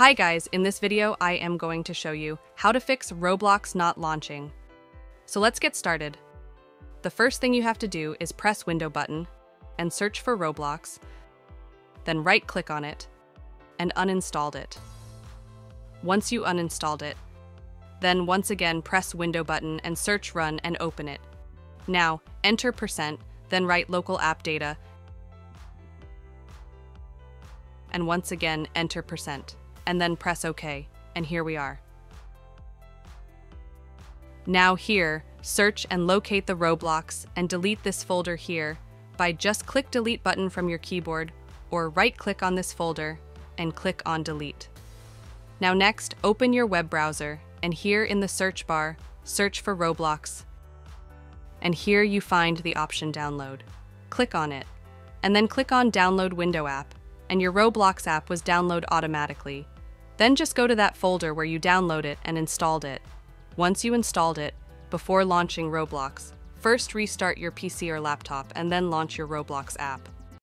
Hi guys, in this video I am going to show you how to fix Roblox not launching. So let's get started. The first thing you have to do is press Window button and search for Roblox, then right-click on it and uninstall it. Once you uninstalled it, then once again press Window button and search Run and open it. Now enter %, then write local app data, and once again enter %. And then press OK, and here we are. Now here, search and locate the Roblox and delete this folder here by just click Delete button from your keyboard or right-click on this folder and click on Delete. Now next, open your web browser and here in the search bar, search for Roblox. And here you find the option Download. Click on it, and then click on Download Window App, and your Roblox app was downloaded automatically. Then just go to that folder where you download it and installed it. Once you installed it, before launching Roblox, first restart your PC or laptop and then launch your Roblox app.